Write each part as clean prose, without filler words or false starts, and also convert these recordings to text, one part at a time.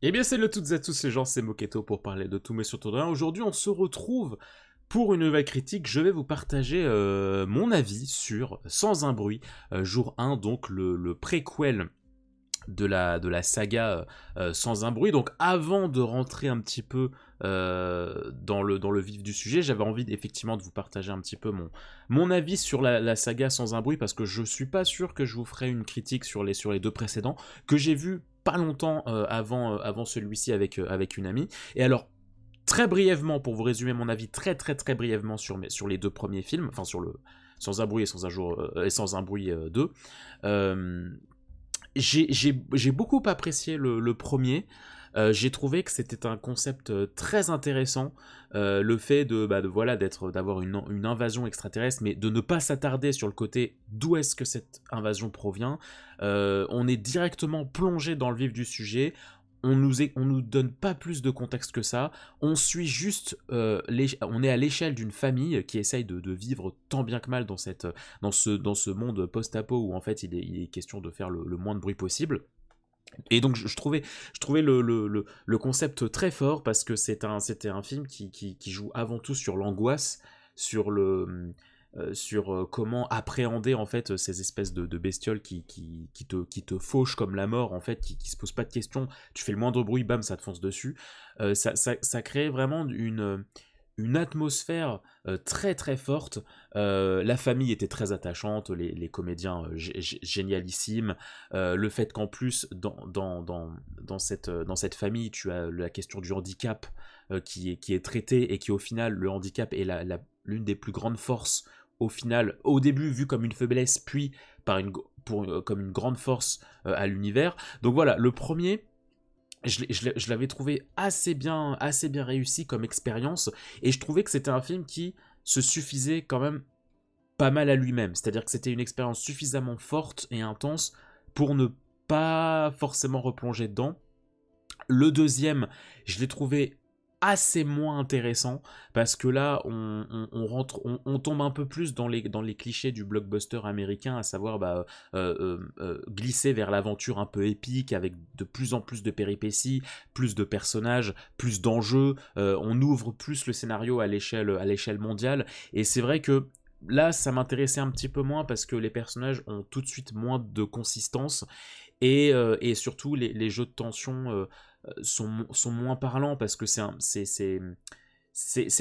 Eh bien, salut à toutes et à tous les gens, c'est Moketo pour parler de tout mais surtout de rien. Aujourd'hui, on se retrouve pour une nouvelle critique. Je vais vous partager mon avis sur Sans un bruit, jour 1, donc le préquel de la saga Sans un bruit. Donc avant de rentrer un petit peu dans le vif du sujet, j'avais envie effectivement de vous partager un petit peu mon avis sur la saga Sans un bruit, parce que je suis pas sûr que je vous ferai une critique sur les deux précédents, que j'ai vu pas longtemps avant celui-ci avec une amie. Et alors, très brièvement, pour vous résumer mon avis très très très brièvement sur les deux premiers films, enfin sur le Sans un bruit et Sans un bruit 2, euh, j'ai beaucoup apprécié le premier. J'ai trouvé que c'était un concept très intéressant, le fait voilà, d'avoir une invasion extraterrestre, mais de ne pas s'attarder sur le côté d'où est-ce que cette invasion provient. On est directement plongé dans le vif du sujet. On nous donne pas plus de contexte que ça. On suit juste, on est à l'échelle d'une famille qui essaye de vivre tant bien que mal dans ce monde post-apo où en fait il est question de faire le moins de bruit possible. Et donc je trouvais le concept très fort, parce que c'était un film qui joue avant tout sur l'angoisse, sur comment appréhender en fait ces espèces de bestioles qui te fauchent comme la mort, en fait, qui se posent pas de questions. Tu fais le moindre bruit, bam, ça te fonce dessus. Ça crée vraiment une atmosphère très très forte. La famille était très attachante, les comédiens génialissimes. Le fait qu'en plus, dans cette famille, tu as la question du handicap qui est traitée, et qui au final, le handicap est l'une des plus grandes forces, au final, au début vu comme une faiblesse, puis comme une grande force à l'univers. Donc voilà, le premier, je l'avais trouvé assez bien réussi comme expérience, et je trouvais que c'était un film qui se suffisait quand même pas mal à lui-même. C'est-à-dire que c'était une expérience suffisamment forte et intense pour ne pas forcément replonger dedans. Le deuxième, je l'ai trouvé assez moins intéressant, parce que là on tombe un peu plus dans les clichés du blockbuster américain, à savoir glisser vers l'aventure un peu épique, avec de plus en plus de péripéties, plus de personnages, plus d'enjeux. On ouvre plus le scénario à l'échelle mondiale, et c'est vrai que là ça m'intéressait un petit peu moins, parce que les personnages ont tout de suite moins de consistance, et surtout les jeux de tension sont moins parlants, parce que c'est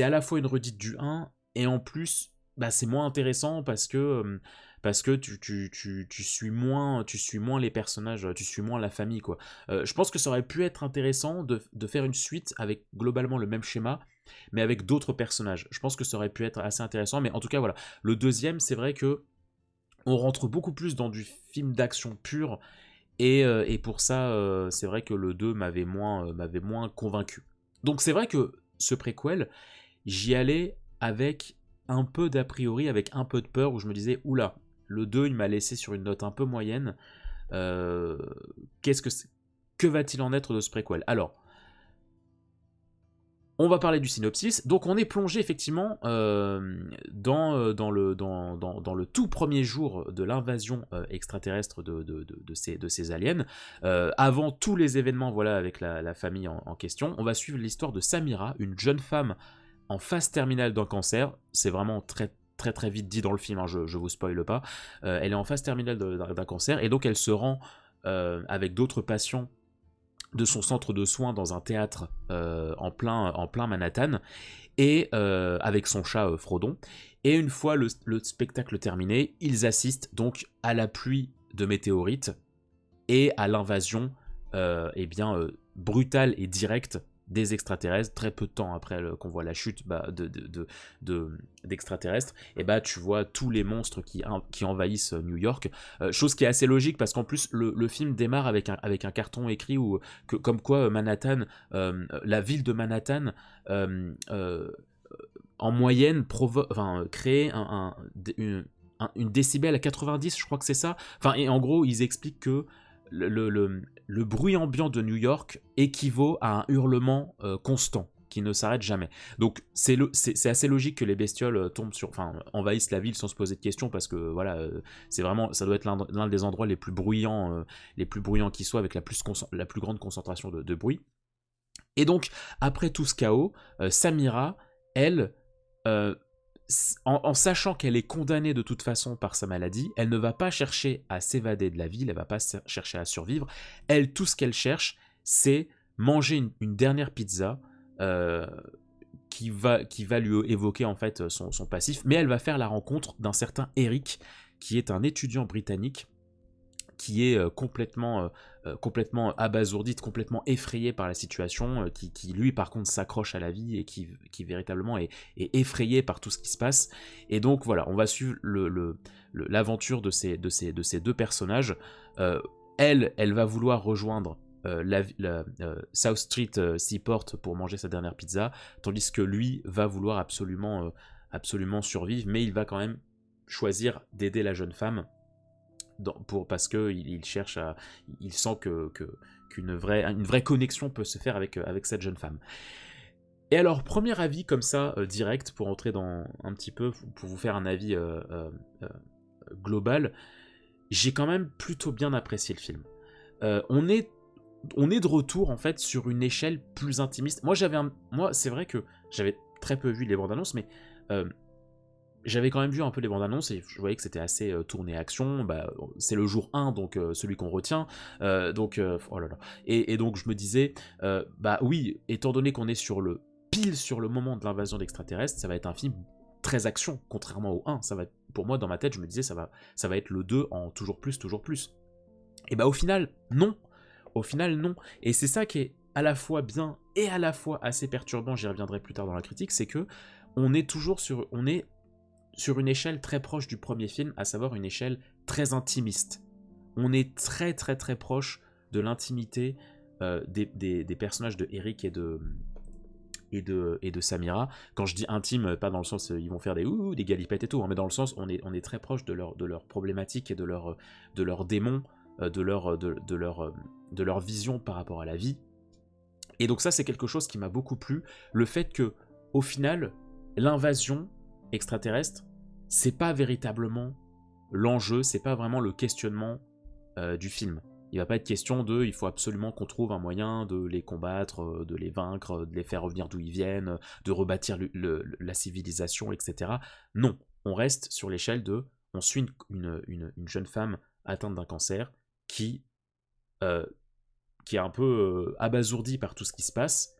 à la fois une redite du 1, et en plus c'est moins intéressant, parce que tu suis moins les personnages, tu suis moins la famille, quoi. Je pense que ça aurait pu être intéressant de faire une suite avec globalement le même schéma, mais avec d'autres personnages. Je pense que ça aurait pu être assez intéressant, mais en tout cas voilà. Le deuxième, c'est vrai que on rentre beaucoup plus dans du film d'action pur, et pour ça, c'est vrai que le 2 m'avait moins convaincu. Donc c'est vrai que ce préquel, j'y allais avec un peu d'a priori, avec un peu de peur, où je me disais, oula, le 2 il m'a laissé sur une note un peu moyenne. Euh, qu'est-ce que c'est Que va-t-il en être de ce préquel? Alors, on va parler du synopsis. Donc on est plongé effectivement dans le tout premier jour de l'invasion extraterrestre de ces aliens. Avant tous les événements, voilà, avec la famille en question, on va suivre l'histoire de Samira, une jeune femme en phase terminale d'un cancer. C'est vraiment très très très vite dit dans le film, hein, je vous spoile pas. Elle est en phase terminale d'un cancer, et donc elle se rend avec d'autres patients de son centre de soins dans un théâtre en plein Manhattan, et avec son chat Frodon. Et une fois le spectacle terminé, ils assistent donc à la pluie de météorites et à l'invasion brutale et directe des extraterrestres. Très peu de temps après qu'on voit la chute d'extraterrestres, et tu vois tous les monstres qui envahissent New York. Chose qui est assez logique, parce qu'en plus le film démarre avec un carton écrit comme quoi Manhattan, la ville de Manhattan, en moyenne crée une décibel à 90, je crois que c'est ça. Enfin, et en gros, ils expliquent que le bruit ambiant de New York équivaut à un hurlement constant. qui ne s'arrête jamais. Donc c'est assez logique que les bestioles envahissent la ville sans se poser de questions, parce que voilà, c'est vraiment, ça doit être l'un des endroits les plus bruyants qui soient, avec la plus grande concentration de bruit. Et donc, après tout ce chaos, Samira, elle, en sachant qu'elle est condamnée de toute façon par sa maladie, elle ne va pas chercher à s'évader de la ville, elle va pas chercher à survivre. Elle, tout ce qu'elle cherche, c'est manger une dernière pizza qui va lui évoquer en fait son passif, mais elle va faire la rencontre d'un certain Eric, qui est un étudiant britannique qui est complètement abasourdi, complètement effrayé par la situation, qui lui par contre s'accroche à la vie et qui véritablement est effrayé par tout ce qui se passe. Et donc voilà, on va suivre l'aventure de ces deux personnages. Elle va vouloir rejoindre South Street Seaport pour manger sa dernière pizza, tandis que lui va vouloir absolument survivre, mais il va quand même choisir d'aider la jeune femme parce que il sent qu'une vraie connexion peut se faire avec cette jeune femme. Et alors, premier avis comme ça, direct, pour entrer dans un petit peu, pour vous faire un avis global, j'ai quand même plutôt bien apprécié le film. On est de retour en fait sur une échelle plus intimiste. Moi c'est vrai que j'avais très peu vu les bandes annonces, mais j'avais quand même vu un peu les bandes annonces et je voyais que c'était assez tourné action. C'est le jour 1, donc celui qu'on retient. Oh là là. Et donc je me disais, oui, étant donné qu'on est pile sur le moment de l'invasion d'extraterrestres, ça va être un film très action, contrairement au 1. Ça va, pour moi, dans ma tête, je me disais, ça va être le 2 en toujours plus, toujours plus. Et au final, non. Au final, non. Et c'est ça qui est à la fois bien et à la fois assez perturbant, j'y reviendrai plus tard dans la critique, c'est que on est sur une échelle très proche du premier film, à savoir une échelle très intimiste. On est très très très proche de l'intimité des personnages de Eric et de Samira. Quand je dis intime, pas dans le sens ils vont faire des galipettes et tout, mais dans le sens on est très proche de leur problématique et de leurs démons, de leur vision par rapport à la vie. Et donc ça, c'est quelque chose qui m'a beaucoup plu, le fait que au final, l'invasion extraterrestre, c'est pas véritablement l'enjeu, c'est pas vraiment le questionnement du film. Il va pas être question il faut absolument qu'on trouve un moyen de les combattre, de les vaincre, de les faire revenir d'où ils viennent, de rebâtir la civilisation, etc. Non, on reste sur l'échelle on suit une jeune femme atteinte d'un cancer qui est un peu abasourdie par tout ce qui se passe,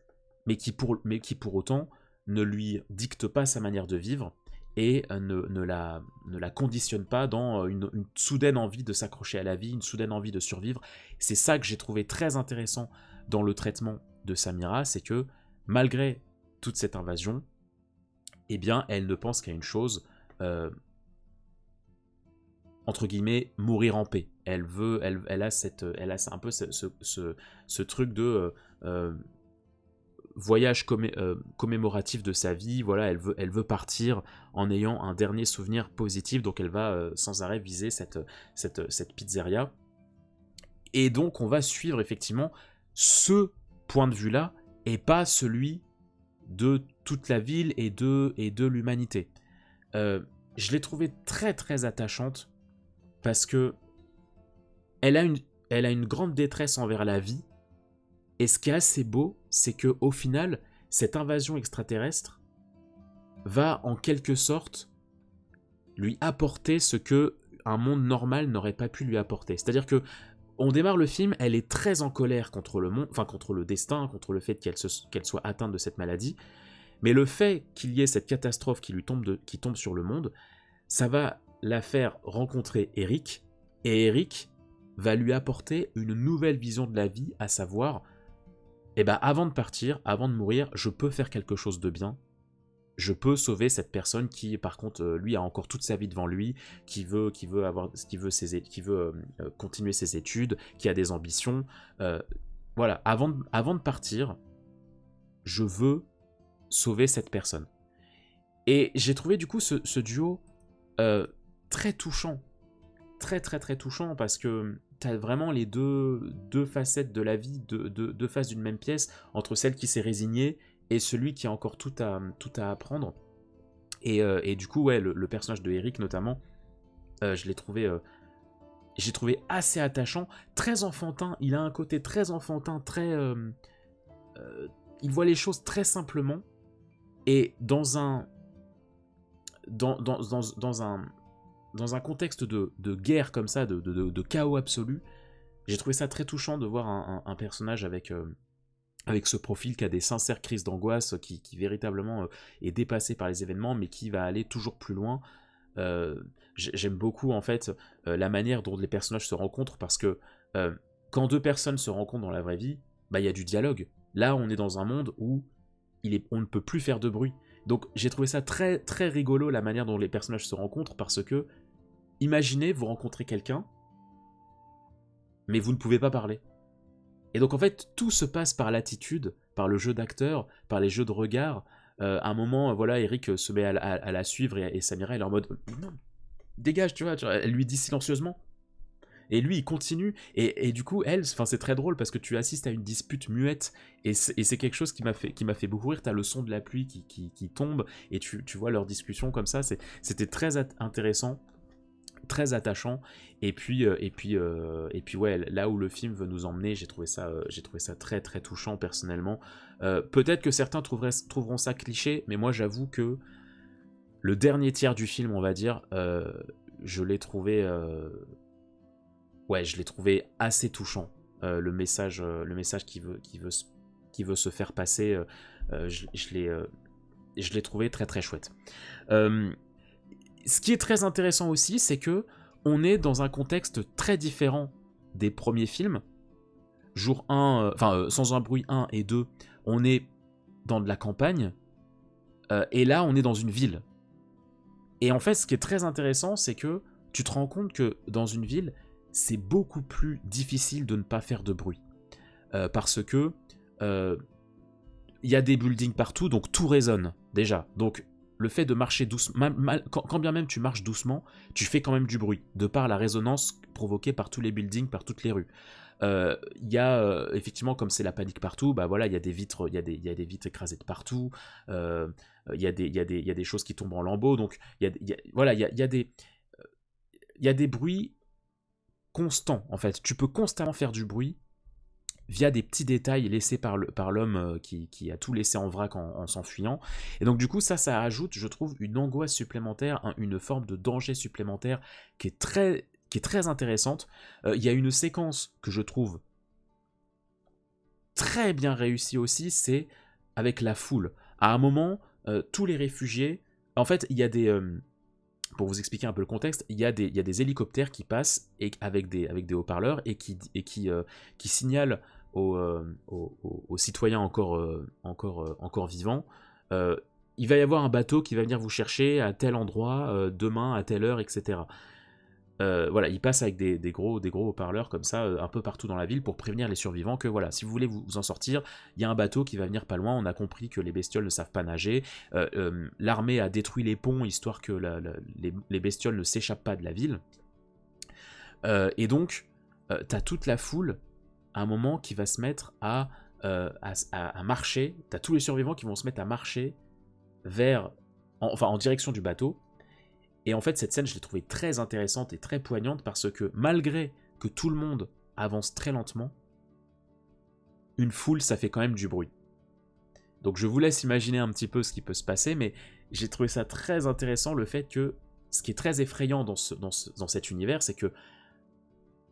mais qui pour autant ne lui dicte pas sa manière de vivre et ne la conditionne pas dans une soudaine envie de s'accrocher à la vie, une soudaine envie de survivre. C'est ça que j'ai trouvé très intéressant dans le traitement de Samira, c'est que malgré toute cette invasion, eh bien, elle ne pense qu'à une chose, entre guillemets, mourir en paix. Elle a un peu ce truc de voyage commémoratif de sa vie. Voilà, elle veut partir en ayant un dernier souvenir positif, donc elle va sans arrêt viser cette pizzeria. Et donc on va suivre effectivement ce point de vue-là, et pas celui de toute la ville et de l'humanité. Je l'ai trouvée très très attachante, parce que elle a une grande détresse envers la vie. Et ce qui est assez beau, c'est que au final, cette invasion extraterrestre va en quelque sorte lui apporter ce que un monde normal n'aurait pas pu lui apporter. C'est-à-dire que on démarre le film, elle est très en colère contre le monde, enfin contre le destin, contre le fait qu'elle soit atteinte de cette maladie. Mais le fait qu'il y ait cette catastrophe qui tombe sur le monde, ça va la faire rencontrer Eric, et Eric va lui apporter une nouvelle vision de la vie, à savoir, avant de partir, avant de mourir, je peux faire quelque chose de bien, je peux sauver cette personne qui, par contre, lui a encore toute sa vie devant lui, qui veut continuer ses études, qui a des ambitions. Voilà, avant de partir, je veux sauver cette personne. Et j'ai trouvé du coup ce duo très touchant, très très très touchant, parce que t'as vraiment les deux facettes de la vie, deux faces d'une même pièce, entre celle qui s'est résignée et celui qui a encore tout à apprendre. Et du coup, ouais, le personnage de Eric notamment, je l'ai trouvé, j'ai trouvé assez attachant, très enfantin. Il a un côté très enfantin, très, il voit les choses très simplement, et dans un contexte de guerre comme ça, de chaos absolu, j'ai trouvé ça très touchant de voir un personnage avec ce profil qui a des sincères crises d'angoisse, qui véritablement est dépassé par les événements, mais qui va aller toujours plus loin. J'aime beaucoup en fait la manière dont les personnages se rencontrent, parce que quand deux personnes se rencontrent dans la vraie vie, bah il y a du dialogue. Là, on est dans un monde où on ne peut plus faire de bruit. Donc j'ai trouvé ça très très rigolo la manière dont les personnages se rencontrent, parce que imaginez vous rencontrez quelqu'un, mais vous ne pouvez pas parler. Et donc en fait tout se passe par l'attitude, par le jeu d'acteur, par les jeux de regard. À un moment, voilà, Eric se met à la suivre, et Samira elle est en mode non, dégage, tu vois, elle lui dit silencieusement. Et lui, il continue, et du coup, elle, c'est très drôle parce que tu assistes à une dispute muette, et c'est quelque chose qui m'a fait beaucoup rire. T'as le son de la pluie qui tombe, et tu vois leur discussion comme ça. C'était très intéressant, très attachant, et puis ouais, là où le film veut nous emmener, j'ai trouvé ça très très touchant personnellement. Peut-être que certains trouveront ça cliché, mais moi j'avoue que le dernier tiers du film, on va dire, je l'ai trouvé ouais, je l'ai trouvé assez touchant. Le message qui veut se faire passer, je l'ai trouvé très très chouette. Ce qui est très intéressant aussi, c'est que on est dans un contexte très différent des premiers films. Jour 1, Sans un bruit 1 et 2, on est dans de la campagne, et là on est dans une ville. Et en fait, ce qui est très intéressant, c'est que tu te rends compte que dans une ville, c'est beaucoup plus difficile de ne pas faire de bruit. Parce que y a des buildings partout, donc tout résonne, déjà. Donc le fait de marcher doucement, quand bien même tu marches doucement, tu fais quand même du bruit, de par la résonance provoquée par tous les buildings, par toutes les rues. Il y a effectivement, comme c'est la panique partout, bah voilà, il y a des vitres, il y a des vitres écrasées de partout, il y a des choses qui tombent en lambeaux, donc voilà, il y a des bruits constants, en fait. Tu peux constamment faire du bruit via des petits détails laissés par l'homme qui a tout laissé en vrac en s'enfuyant. Et donc du coup, ça ajoute, je trouve, une angoisse supplémentaire, une forme de danger supplémentaire qui est très intéressante. Il y a une séquence que je trouve très bien réussie aussi, c'est avec la foule. À un moment, tous les réfugiés... En fait, il y a des... pour vous expliquer un peu le contexte, il y a des hélicoptères qui passent avec des haut-parleurs, et qui signalent aux citoyens encore vivants, il va y avoir un bateau qui va venir vous chercher à tel endroit, demain à telle heure, etc. Voilà, ils passent avec des gros haut-parleurs comme ça, un peu partout dans la ville, pour prévenir les survivants que voilà, si vous voulez vous en sortir, il y a un bateau qui va venir pas loin, on a compris que les bestioles ne savent pas nager, l'armée a détruit les ponts histoire que les bestioles ne s'échappent pas de la ville, et donc t'as toute la foule à un moment qui va se mettre à marcher, t'as tous les survivants qui vont se mettre à marcher en direction du bateau. Et en fait, cette scène, je l'ai trouvée très intéressante et très poignante, parce que malgré que tout le monde avance très lentement, une foule, ça fait quand même du bruit. Donc je vous laisse imaginer un petit peu ce qui peut se passer, mais j'ai trouvé ça très intéressant, le fait que ce qui est très effrayant dans cet univers, c'est que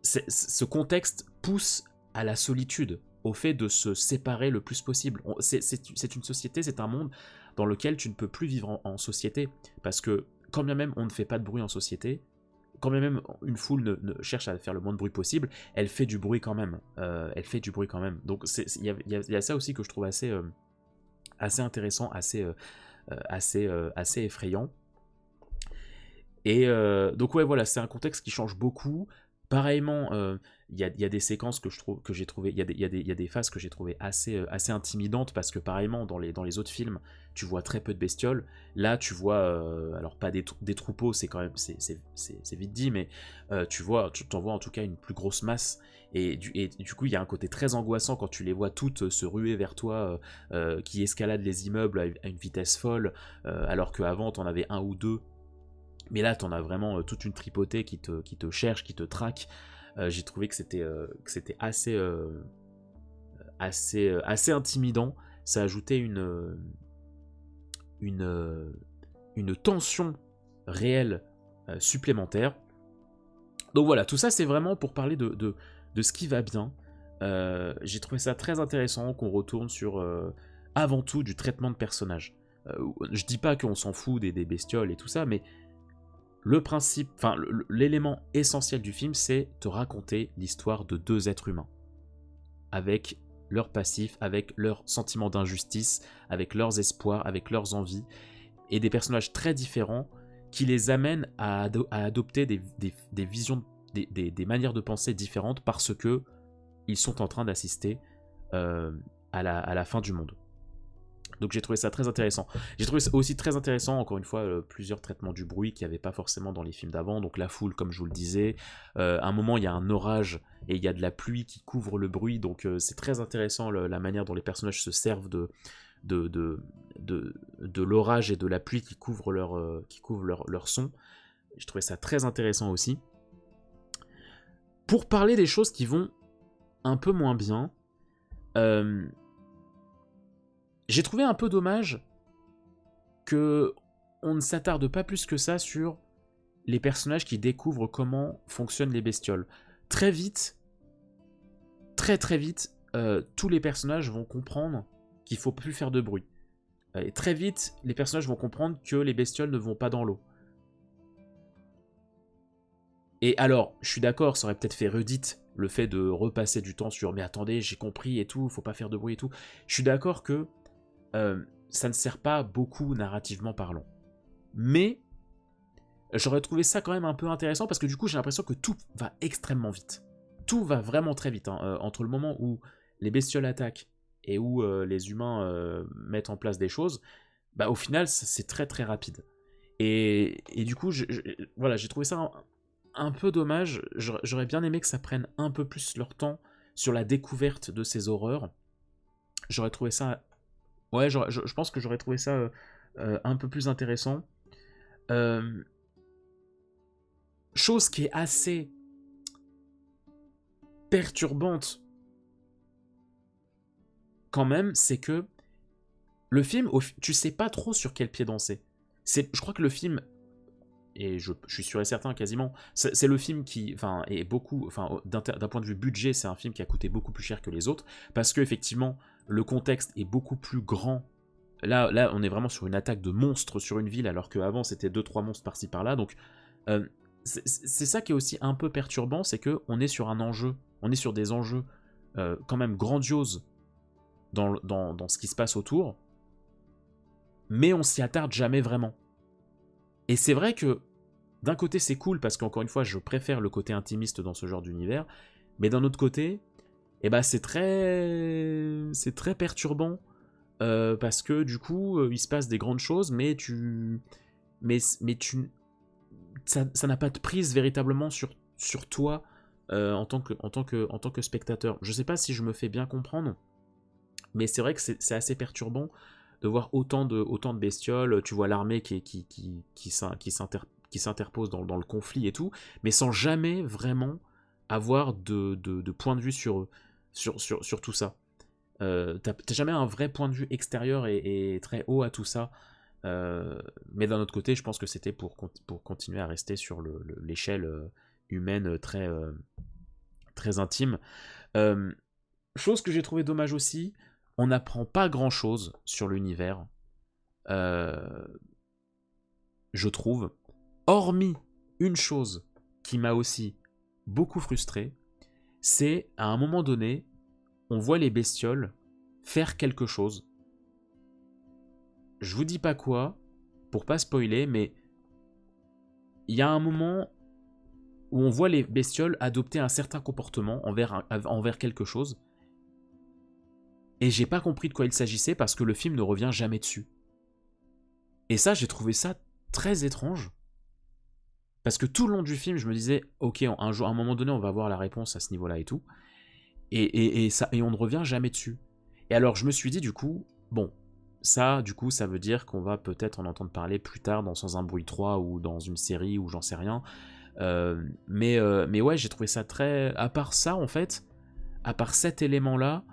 ce contexte pousse à la solitude, au fait de se séparer le plus possible. C'est une société, c'est un monde dans lequel tu ne peux plus vivre en société, parce que quand bien même on ne fait pas de bruit en société, quand bien même une foule ne cherche à faire le moins de bruit possible, elle fait du bruit quand même. Donc il y a ça aussi que je trouve assez intéressant, assez effrayant. Et donc ouais, voilà, c'est un contexte qui change beaucoup. Pareillement, il y a des séquences que j'ai trouvé, il y a des phases que j'ai trouvé assez intimidantes, parce que pareillement dans les autres films, tu vois très peu de bestioles. Là, tu vois, alors pas des troupeaux, c'est quand même c'est vite dit, mais t'en vois en tout cas une plus grosse masse. et du coup, il y a un côté très angoissant quand tu les vois toutes se ruer vers toi, qui escaladent les immeubles à une vitesse folle, alors qu'avant, t'en avais un ou deux. Mais là, t'en as vraiment toute une tripotée qui te cherche, qui te traque. J'ai trouvé que c'était assez intimidant. Ça ajoutait une, une tension réelle supplémentaire. Donc voilà, tout ça c'est vraiment pour parler de ce qui va bien. J'ai trouvé ça très intéressant qu'on retourne sur avant tout du traitement de personnages. Je dis pas qu'on s'en fout des bestioles et tout ça, mais le principe, enfin l'élément essentiel du film, c'est te raconter l'histoire de deux êtres humains, avec leurs passifs, avec leurs sentiments d'injustice, avec leurs espoirs, avec leurs envies, et des personnages très différents qui les amènent à adopter des visions, des manières de penser différentes parce que ils sont en train d'assister à la fin du monde. Donc j'ai trouvé ça très intéressant. J'ai trouvé ça aussi très intéressant, encore une fois, plusieurs traitements du bruit qu'il n'y avait pas forcément dans les films d'avant. Donc la foule, comme je vous le disais. À un moment, il y a un orage et il y a de la pluie qui couvre le bruit. Donc c'est très intéressant la manière dont les personnages se servent de l'orage et de la pluie qui couvrent leur son. Je trouvais ça très intéressant aussi. Pour parler des choses qui vont un peu moins bien, j'ai trouvé un peu dommage que on ne s'attarde pas plus que ça sur les personnages qui découvrent comment fonctionnent les bestioles. Très vite, très vite, tous les personnages vont comprendre qu'il faut plus faire de bruit. Et très vite, les personnages vont comprendre que les bestioles ne vont pas dans l'eau. Et alors, je suis d'accord, ça aurait peut-être fait redite le fait de repasser du temps sur « mais attendez, j'ai compris et tout, faut pas faire de bruit et tout ». Je suis d'accord que ça ne sert pas beaucoup narrativement parlant. Mais j'aurais trouvé ça quand même un peu intéressant parce que du coup j'ai l'impression que tout va extrêmement vite. Tout va vraiment très vite. Entre le moment où les bestioles attaquent et où les humains mettent en place des choses, bah, au final c'est très très rapide. Et du coup voilà, j'ai trouvé ça un peu dommage. J'aurais bien aimé que ça prenne un peu plus leur temps sur la découverte de ces horreurs. J'aurais trouvé ça... Ouais, je pense que j'aurais trouvé ça un peu plus intéressant. Chose qui est assez perturbante quand même, c'est que le film, tu sais pas trop sur quel pied danser. Je crois que le film, et je suis sûr et certain quasiment, c'est le film qui, enfin, est beaucoup, enfin, d'un point de vue budget, c'est un film qui a coûté beaucoup plus cher que les autres, parce que effectivement, le contexte est beaucoup plus grand. Là, on est vraiment sur une attaque de monstres sur une ville, alors qu'avant c'était 2-3 monstres par-ci par-là. Donc, c'est ça qui est aussi un peu perturbant, c'est que on est sur un enjeu, on est sur des enjeux quand même grandioses dans ce qui se passe autour, mais on s'y attarde jamais vraiment. Et c'est vrai que d'un côté c'est cool parce qu'encore une fois je préfère le côté intimiste dans ce genre d'univers, mais d'un autre côté, eh ben, c'est très perturbant parce que du coup il se passe des grandes choses, mais ça n'a pas de prise véritablement sur toi en tant que spectateur. Je sais pas si je me fais bien comprendre, mais c'est vrai que c'est assez perturbant de voir autant de bestioles. Tu vois l'armée qui s'interpose dans le conflit et tout, mais sans jamais vraiment avoir de point de vue sur eux, sur tout ça. T'as jamais un vrai point de vue extérieur et très haut à tout ça. Mais d'un autre côté, je pense que c'était pour continuer à rester sur l'échelle humaine très intime. Chose que j'ai trouvé dommage aussi, on n'apprend pas grand-chose sur l'univers, je trouve, hormis une chose qui m'a aussi beaucoup frustré, c'est à un moment donné, on voit les bestioles faire quelque chose. Je vous dis pas quoi, pour pas spoiler, mais il y a un moment où on voit les bestioles adopter un certain comportement envers quelque chose, et j'ai pas compris de quoi il s'agissait parce que le film ne revient jamais dessus. Et ça, j'ai trouvé ça très étrange, Parce que tout le long du film, je me disais, ok, un jour, à un moment donné, on va avoir la réponse à ce niveau-là et tout. Et on ne revient jamais dessus. Et alors, je me suis dit, du coup, bon, ça, du coup, ça veut dire qu'on va peut-être en entendre parler plus tard dans Sans un bruit 3 ou dans une série ou j'en sais rien. Mais ouais, j'ai trouvé ça très... À part ça, en fait, à part cet élément-là,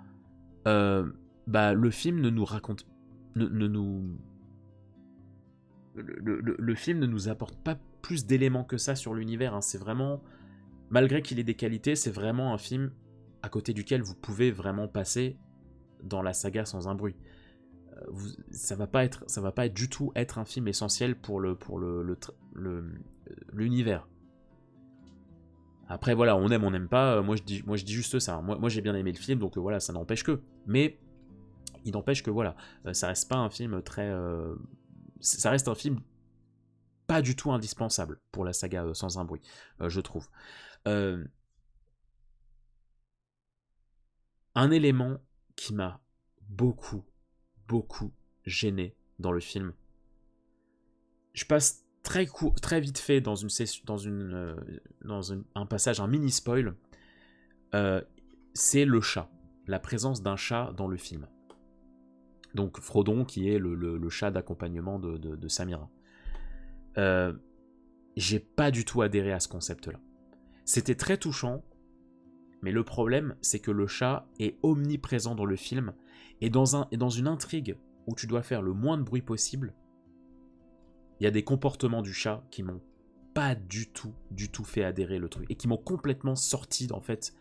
bah, le film ne nous raconte... ne nous... Le film ne nous apporte pas plus d'éléments que ça sur l'univers. Hein. C'est vraiment... Malgré qu'il ait des qualités, c'est vraiment un film à côté duquel vous pouvez vraiment passer dans la saga Sans un bruit. Ça va pas être du tout être un film essentiel pour l'univers. Après voilà, on aime, on n'aime pas. Moi je dis juste ça. Moi j'ai bien aimé le film, donc voilà, ça n'empêche que. Mais il n'empêche que voilà, ça reste pas un film très. Ça reste un film pas du tout indispensable pour la saga Sans un bruit, je trouve. Un élément qui m'a beaucoup gêné dans le film. Je passe très vite fait dans un passage, un mini spoil. C'est le chat, la présence d'un chat dans le film. Donc Frodon, qui est le chat d'accompagnement de Samira. J'ai pas du tout adhéré à ce concept-là. C'était très touchant, mais le problème, c'est que le chat est omniprésent dans le film, et dans une intrigue où tu dois faire le moins de bruit possible, il y a des comportements du chat qui m'ont pas du tout fait adhérer le truc, et qui m'ont complètement sorti, en fait,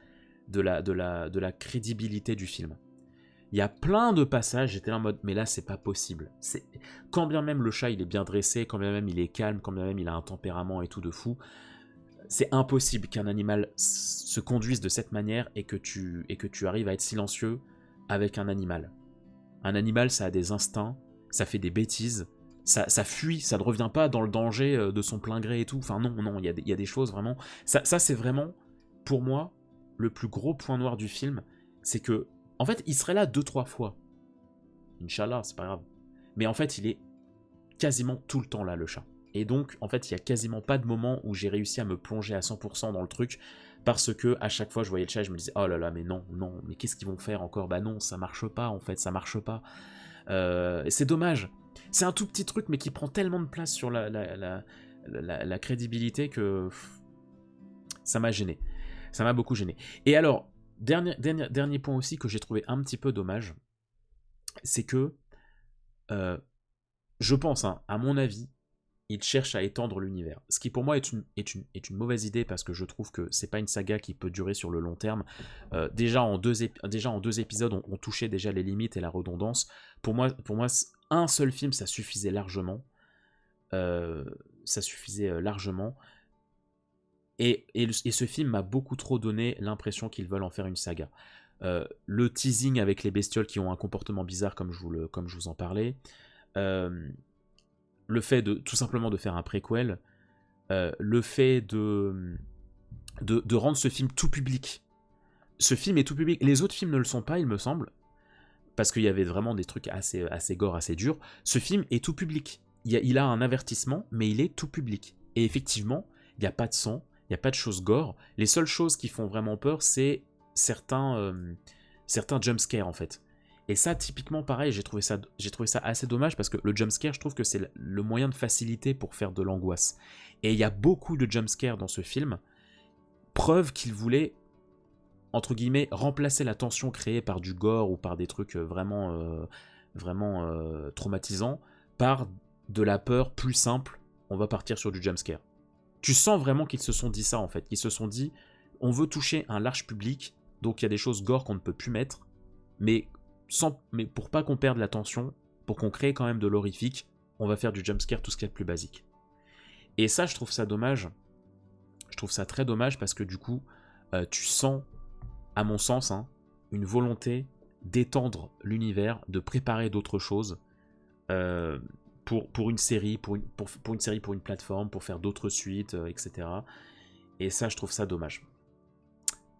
de la crédibilité du film. Il y a plein de passages, j'étais là en mode, mais là, c'est pas possible. Quand bien même le chat, il est bien dressé, quand bien même il est calme, quand bien même il a un tempérament et tout de fou, c'est impossible qu'un animal se conduise de cette manière et que tu arrives à être silencieux avec un animal. Un animal, ça a des instincts, ça fait des bêtises, ça fuit, ça ne revient pas dans le danger de son plein gré et tout. Enfin non, il y a des choses vraiment... Ça c'est vraiment, pour moi, le plus gros point noir du film, c'est que, en fait, il serait là 2-3 fois. Inch'Allah, c'est pas grave. Mais en fait, il est quasiment tout le temps là, le chat. Et donc, en fait, il y a quasiment pas de moment où j'ai réussi à me plonger à 100% dans le truc, parce que à chaque fois je voyais le chat et je me disais, oh là là, mais non, mais qu'est-ce qu'ils vont faire encore? Bah non, ça marche pas, en fait, ça marche pas. C'est dommage. C'est un tout petit truc, mais qui prend tellement de place sur la crédibilité que ça m'a gêné. Ça m'a beaucoup gêné. Et alors, dernier point aussi que j'ai trouvé un petit peu dommage, c'est que, je pense, hein, à mon avis, il cherche à étendre l'univers. Ce qui pour moi est une mauvaise idée, parce que je trouve que c'est pas une saga qui peut durer sur le long terme. Déjà en deux épisodes, on touchait déjà les limites et la redondance. Pour moi, un seul film, ça suffisait largement. Et ce film m'a beaucoup trop donné l'impression qu'ils veulent en faire une saga. Le teasing avec les bestioles qui ont un comportement bizarre, comme je vous en parlais. Le fait de tout simplement de faire un préquel, le fait de rendre ce film tout public. Ce film est tout public. Les autres films ne le sont pas, il me semble, parce qu'il y avait vraiment des trucs assez gore, assez durs. Ce film est tout public. Il a un avertissement, mais il est tout public. Et effectivement, il n'y a pas de sang, il n'y a pas de choses gore. Les seules choses qui font vraiment peur, c'est certains jumpscares, en fait. Et ça, typiquement, pareil, j'ai trouvé ça assez dommage, parce que le jumpscare, je trouve que c'est le moyen de facilité pour faire de l'angoisse. Et il y a beaucoup de jumpscares dans ce film, preuve qu'il voulait, entre guillemets, remplacer la tension créée par du gore ou par des trucs vraiment traumatisants par de la peur plus simple. On va partir sur du jumpscare. Tu sens vraiment qu'ils se sont dit ça, en fait. Ils se sont dit, on veut toucher un large public, donc il y a des choses gore qu'on ne peut plus mettre, mais pour pas qu'on perde l'attention, pour qu'on crée quand même de l'horrifique, on va faire du jumpscare, tout ce qu'il y a de plus basique. Et ça, je trouve ça dommage. Je trouve ça très dommage, parce que du coup, tu sens, à mon sens, hein, une volonté d'étendre l'univers, de préparer d'autres choses pour une série, pour une plateforme, pour faire d'autres suites, etc. Et ça, je trouve ça dommage.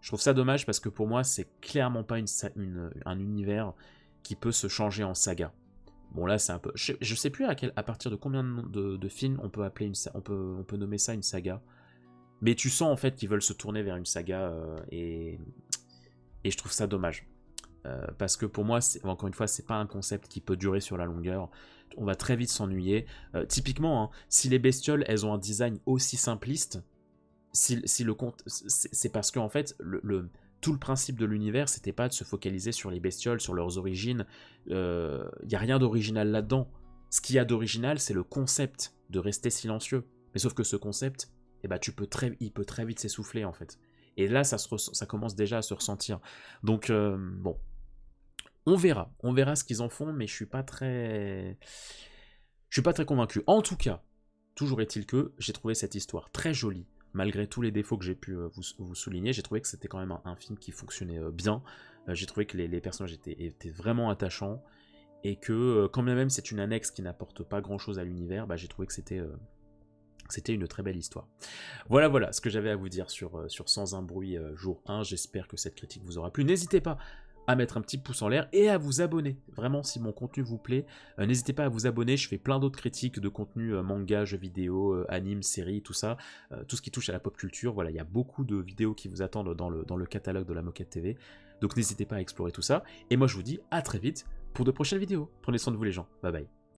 Je trouve ça dommage, parce que pour moi, c'est clairement pas un univers qui peut se changer en saga. Bon là c'est un peu... Je sais plus à partir de combien de films on peut appeler on peut nommer ça une saga. Mais tu sens en fait qu'ils veulent se tourner vers une saga et je trouve ça dommage. Parce que pour moi, encore une fois, c'est pas un concept qui peut durer sur la longueur. On va très vite s'ennuyer. Typiquement, hein, si les bestioles, elles ont un design aussi simpliste, si le compte, c'est parce qu'en fait, tout le principe de l'univers, c'était pas de se focaliser sur les bestioles, sur leurs origines. Il y a rien d'original là-dedans. Ce qu'il y a d'original, c'est le concept de rester silencieux. Mais sauf que ce concept, eh ben, il peut très vite s'essouffler en fait. Et là, ça commence déjà à se ressentir. Donc, bon, on verra ce qu'ils en font, mais je suis pas très convaincu. En tout cas, toujours est-il que j'ai trouvé cette histoire très jolie, malgré tous les défauts que j'ai pu vous souligner. J'ai trouvé que c'était quand même un film qui fonctionnait bien. J'ai trouvé que les personnages étaient vraiment attachants, et que quand bien même c'est une annexe qui n'apporte pas grand-chose à l'univers, bah, j'ai trouvé que c'était une très belle histoire. Voilà ce que j'avais à vous dire sur Sans un bruit jour 1. J'espère que cette critique vous aura plu. N'hésitez pas à mettre un petit pouce en l'air et à vous abonner. Vraiment, si mon contenu vous plaît, n'hésitez pas à vous abonner. Je fais plein d'autres critiques de contenu manga, jeux vidéo, anime, séries, tout ça. Tout ce qui touche à la pop culture. Voilà, il y a beaucoup de vidéos qui vous attendent dans le catalogue de la Moquette TV. Donc n'hésitez pas à explorer tout ça. Et moi, je vous dis à très vite pour de prochaines vidéos. Prenez soin de vous les gens. Bye bye.